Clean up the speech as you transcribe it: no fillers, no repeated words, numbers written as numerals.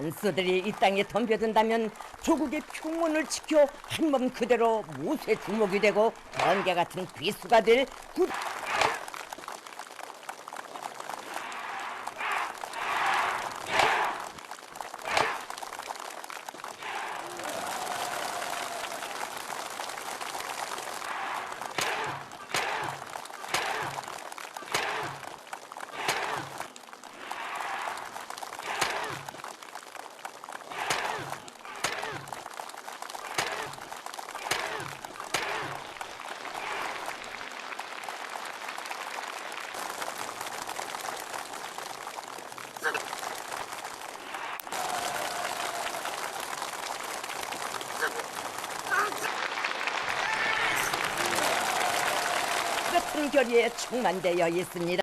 간수들이 이 땅에 덤벼든다면 조국의 평온을 지켜 한몸 그대로 모세 주목이 되고 번개 같은 비수가 될 같은 결의에 충만되어 있습니다.